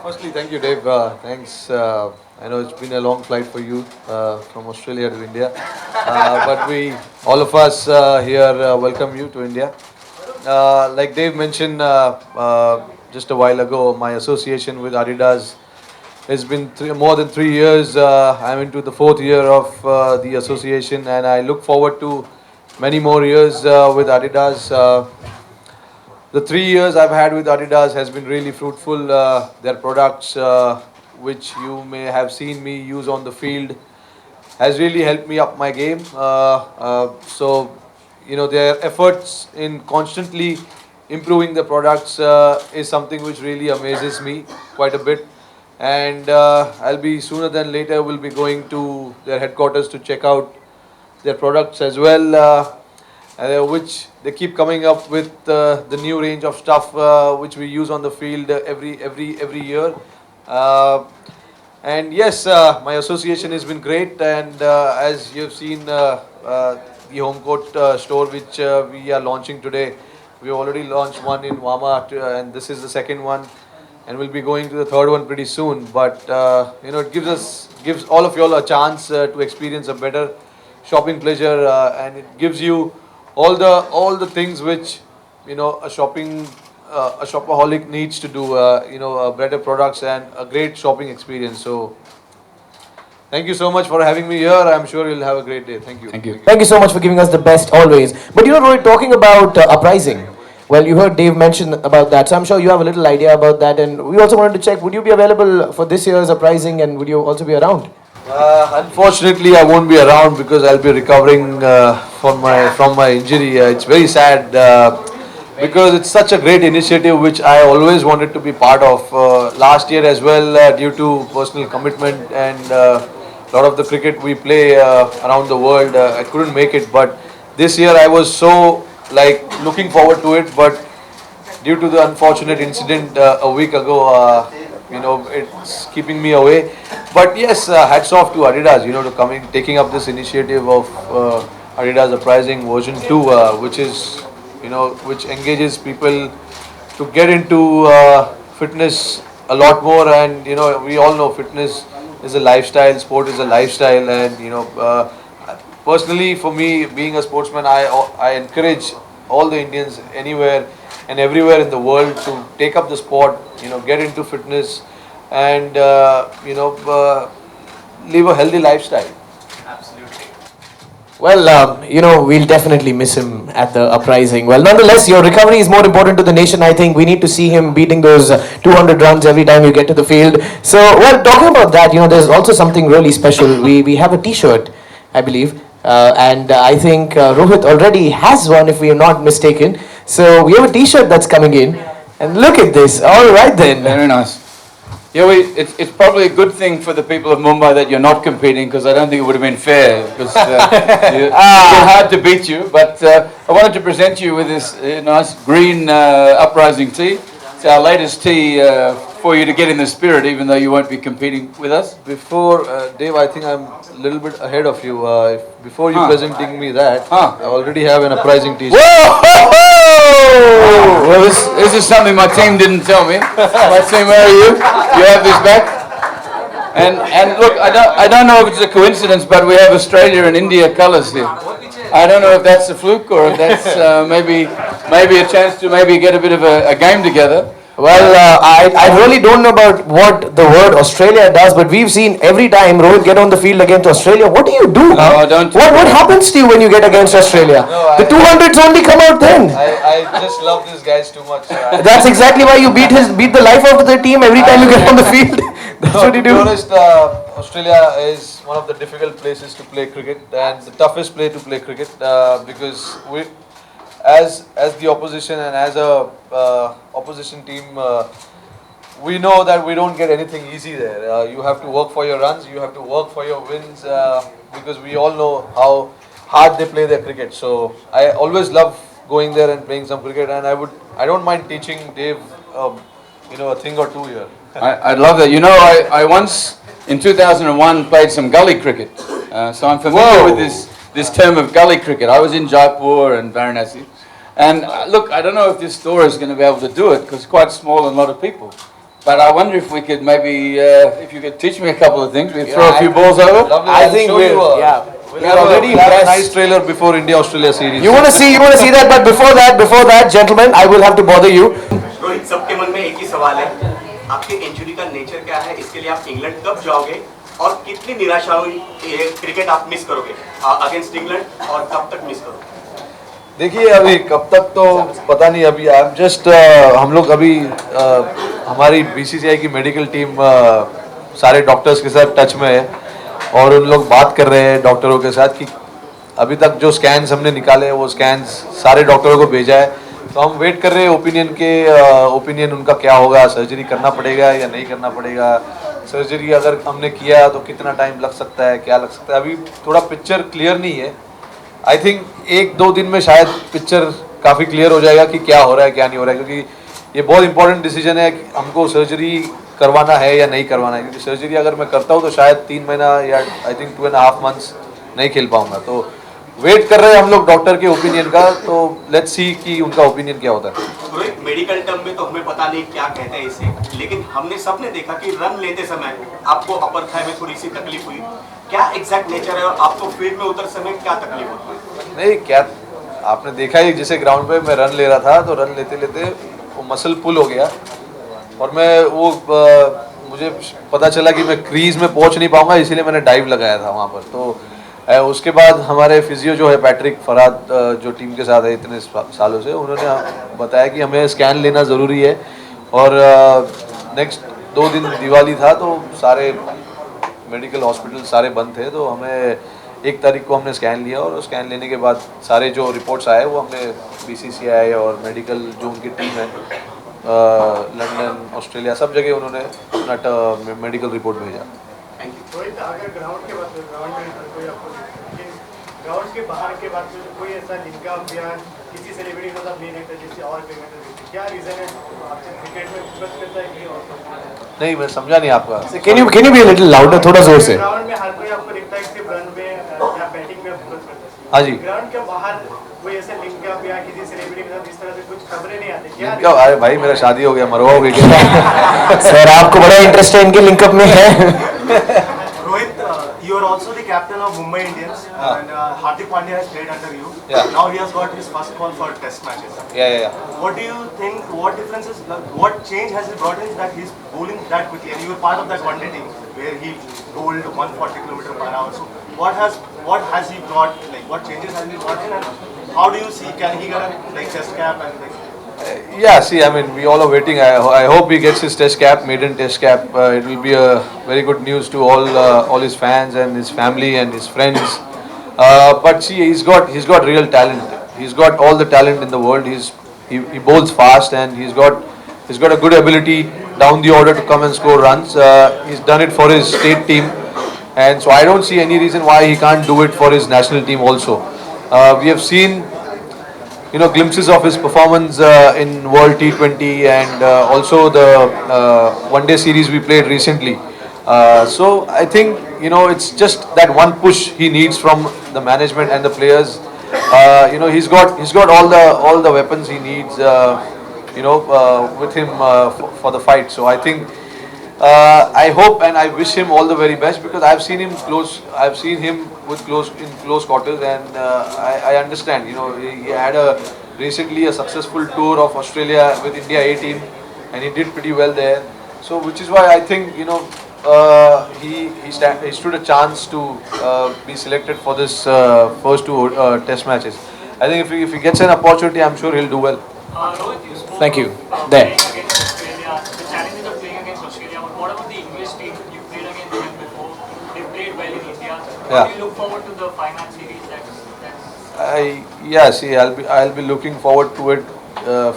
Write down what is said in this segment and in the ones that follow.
Firstly, thank you, Dave. Thanks. I know it's been a long flight for you from Australia to India, but all of us here, welcome you to India. Like Dave mentioned just a while ago, my association with Adidas has been more than 3 years. I'm into the fourth year of the association, and I look forward to many more years with Adidas. The 3 years I've had with Adidas has been really fruitful. Their products, which you may have seen me use on the field, has really helped me up my game. Their efforts in constantly improving the products is something which really amazes me quite a bit. And I'll be sooner than later will be going to their headquarters to check out their products as well, which they keep coming up with the new range of stuff which we use on the field every year. Uh, and yes, my association has been great, and as you've seen, the home court store which we are launching today, we already launched one in Wama, and this is the second one, and we'll be going to the third one pretty soon. But it gives all of you all a chance to experience a better shopping pleasure, and it gives you all the things which a shopaholic needs to do. Better products and a great shopping experience. So thank you so much for having me here. I'm sure you'll have a great day. Thank you. Thank you. Thank you so much for giving us the best always. But Rohit, talking about uprising. Well, you heard Dave mention about that, so I'm sure you have a little idea about that. And we also wanted to check: would you be available for this year's uprising, and would you also be around? Unfortunately, I won't be around because I'll be recovering from my injury. It's very sad because it's such a great initiative which I always wanted to be part of. Last year as well, due to personal commitment and a lot of the cricket we play around the world, I couldn't make it. But this year I was so looking forward to it. But due to the unfortunate incident a week ago, it's keeping me away. But yes, hats off to Adidas, to taking up this initiative of Adidas Uprising version 2, which engages people to get into fitness a lot more. And we all know fitness is a lifestyle, sport is a lifestyle, and personally for me, being a sportsman, I encourage all the Indians anywhere and everywhere in the world to take up the sport, get into fitness, and live a healthy lifestyle. Well, we'll definitely miss him at the uprising. Well, nonetheless, your recovery is more important to the nation. I think we need to see him beating those 200 runs every time you get to the field. So, well, talking about that, there's also something really special. We have a T-shirt, I believe, and I think Rohit already has one, if we are not mistaken. So we have a T-shirt that's coming in, and look at this. All right then. Very nice. Yeah, it's probably a good thing for the people of Mumbai that you're not competing, because I don't think it would have been fair, because it's hard to beat you. But I wanted to present you with this nice green uprising tea. It's our latest tea for you to get in the spirit, even though you won't be competing with us. Before, Dave, I think I'm a little bit ahead of you. Before you presenting me that, I already have an uprising T-shirt. Well, this is something my team didn't tell me. My team, where are you? You have this back. And look, I don't know if it's a coincidence, but we have Australia and India colours here. I don't know if that's a fluke or if that's maybe a chance to maybe get a bit of a game together. Well, I really don't know about what the word Australia does, but we've seen every time Rohit get on the field against Australia. What do you do? Oh, don't. What happens to you when you get against Australia? No, the 200s only come out then. I just love these guys too much. That's exactly why you beat the life out of the team every time you get on the field. That's what you do. To be honest, Australia is one of the difficult places to play cricket and the toughest place to play cricket because we, as the opposition and as a opposition team, we know that we don't get anything easy there. You have to work for your runs, you have to work for your wins because we all know how hard they play their cricket. So I always love going there and playing some cricket, and I don't mind teaching Dave a thing or two here. I'd love that. I once in 2001 played some gully cricket, so I'm familiar with this term of gully cricket. I was in Jaipur and Varanasi, and look, I don't know if this store is going to be able to do it because it's quite small and a lot of people. But I wonder if we could maybe, if you could teach me a couple of things, we'd throw a few I- balls over. Lovely. I I'll think show we're you, yeah. We'll We're have already we'll have a impressed. nice trailer before India-Australia series. You want to see that, but before that, gentlemen, I will have to bother you. Rohit, सबके मन में एक ही सवाल है, आपके injury का nature क्या है? इसके लिए आप इंग्लैंड कब जाओगे और कितनी निराशा हुई ये क्रिकेट आप मिस करोगे अगेंस्ट इंग्लैंड और कब तक मिस करोगे? देखिए अभी कब तक तो पता नहीं, अभी आई एम जस्ट हम लोग अभी हमारी बीसीसीआई की मेडिकल टीम सारे डॉक्टर्स के साथ टच में है और उन लोग बात कर रहे हैं डॉक्टरों के साथ कि अभी तक जो स्कैन्स हमने निकाले हैं वो स्कैन्स सारे डॉक्टरों को भेजा है, तो हम वेट कर रहे हैं ओपिनियन उनका क्या होगा, सर्जरी करना पड़ेगा या नहीं करना पड़ेगा, सर्जरी अगर हमने किया तो कितना टाइम लग सकता है, क्या लग सकता है, अभी थोड़ा पिक्चर क्लियर नहीं है। आई थिंक 1-2 दिन में शायद पिक्चर काफ़ी क्लियर हो जाएगा कि क्या हो रहा है क्या नहीं हो रहा है, क्योंकि ये बहुत इंपॉर्टेंट डिसीजन है कि हमको सर्जरी करवाना है या नहीं करवाना है, क्योंकि सर्जरी अगर मैं करता हूँ तो शायद 3 महीना या आई थिंक 2.5 मंथ्स नहीं खेल पाऊंगा। तो वेट कर रहे हैं हम लोग डॉक्टर के ओपिनियन का, तो लेट्स सी कि उनका ओपिनियन क्या होता है। रोहित, मेडिकल टर्म में तो हमें पता नहीं क्या कहते हैं इसे, लेकिन हमने सबने देखा कि रन लेते समय आपको अपर थाई में थोड़ी सी तकलीफ हुई, क्या एग्जैक्ट नेचर है और आपको फील्ड में उतर समय क्या तकलीफ होती है? नहीं, क्या आपने देखा ही, जैसे ग्राउंड पे मैं रन ले रहा था तो रन लेते लेते वो मसल पुल हो गया और मैं वो मुझे पता चला कि मैं क्रीज में पहुंच नहीं पाऊंगा, इसीलिए मैंने डाइव लगाया था वहां पर। तो उसके बाद हमारे फिजियो जो है पैट्रिक फराद जो टीम के साथ है इतने सालों से, उन्होंने बताया कि हमें स्कैन लेना ज़रूरी है और नेक्स्ट 2 दिन दिवाली था तो सारे मेडिकल हॉस्पिटल सारे बंद थे, तो हमें 1 तारीख को हमने स्कैन लिया और स्कैन लेने के बाद सारे जो रिपोर्ट्स आए वो हमने बीसीसीआई और मेडिकल जो उनकी टीम है लंदन ऑस्ट्रेलिया सब जगह उन्होंने अपना मेडिकल रिपोर्ट भेजा। रोहित, अगर ग्राउंड के बाद ग्राउंड में कोई आपको लेकिन ग्राउंड के बाहर के बाद में कोई ऐसा लिंका अभियान किसी सेलिब्रिटी के साथ नहीं देखता जिससे और पेमेंट देती, क्या रीजन है? आपसे क्रिकेट में फोकस करता है कि और नहीं, मैं समझा नहीं आपका। Can you be a little louder, थोड़ा जोर से? ग्राउंड में हर कोई आपको दिखता है कि सिर्फ रन में या बैटिंग में फोकस करता है। हाँ जी। ग्राउंड के बाहर कोई ऐसा लिंका अभियान किसी सेलिब्रिटी के साथ इस तरह से कुछ खबरें नहीं आती, क्या? क्या अरे भाई, मेरा शादी हो गया, मरवाओगे क्या? सर आपको बड़ा इंटरेस्ट है इनके लिंकअप में है। Rohit, you are also the captain of Mumbai Indians, and Hardik Pandya has played under you. Yeah. Now he has got his first call for Test matches. Yeah. What do you think? What differences? What change has he brought in that he's bowling that quickly? And you were part of that one-day team where he bowled 140 km/h. So what has he brought? Like what changes has he brought in, and how do you see? Can he get a Test cap and like? Yeah, see, I mean, we all are waiting. I hope he gets his test cap, maiden test cap. It will be a very good news to all his fans and his family and his friends. But see, he's got real talent. He's got all the talent in the world. He bowls fast and he's got a good ability down the order to come and score runs. He's done it for his state team, and so I don't see any reason why he can't do it for his national team also. We have seen glimpses of his performance in World T20 and also the one-day series we played recently. So I think it's just that one push he needs from the management and the players. He's got all the weapons he needs. With him for the fight. So I think I hope and I wish him all the very best because I've seen him close. I've seen him in close quarters, and I understand. He had recently a successful tour of Australia with India A team, and he did pretty well there. So which is why I think he stood a chance to be selected for this first 2 Test matches. I think if he gets an opportunity, I'm sure he'll do well. Rohit, you spoke Thank you. about There. playing against Australia, the challenges of playing against Australia. But what about the English team? You played against them before. They played well in India. How Yeah. do you look forward to the final series? See, I'll be looking forward to it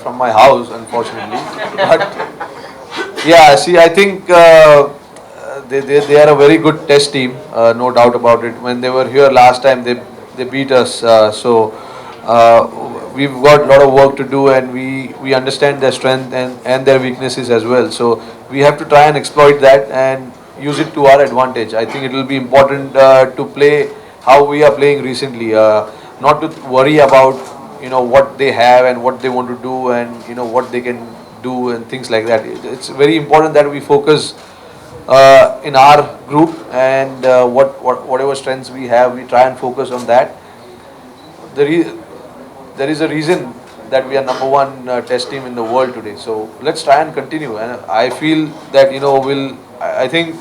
from my house, unfortunately. But yeah, see, I think they are a very good test team, no doubt about it. When they were here last time, they beat us. So we've got a lot of work to do, and we understand their strength and their weaknesses as well. So we have to try and exploit that and use it to our advantage. I think it will be important to play how we are playing recently, not to worry about what they have and what they want to do and what they can do and things like that. It's very important that we focus in our group and whatever strengths we have, we try and focus on that. There is a reason that we are number one test team in the world today. So let's try and continue. And I feel that I think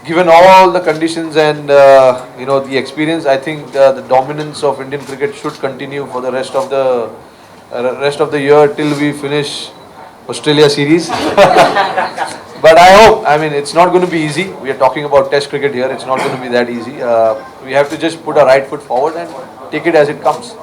given all the conditions and the experience, I think the dominance of Indian cricket should continue for the rest of the year till we finish Australia series. But I hope, it's not going to be easy. We are talking about test cricket here. It's not going to be that easy. We have to just put our right foot forward and take it as it comes.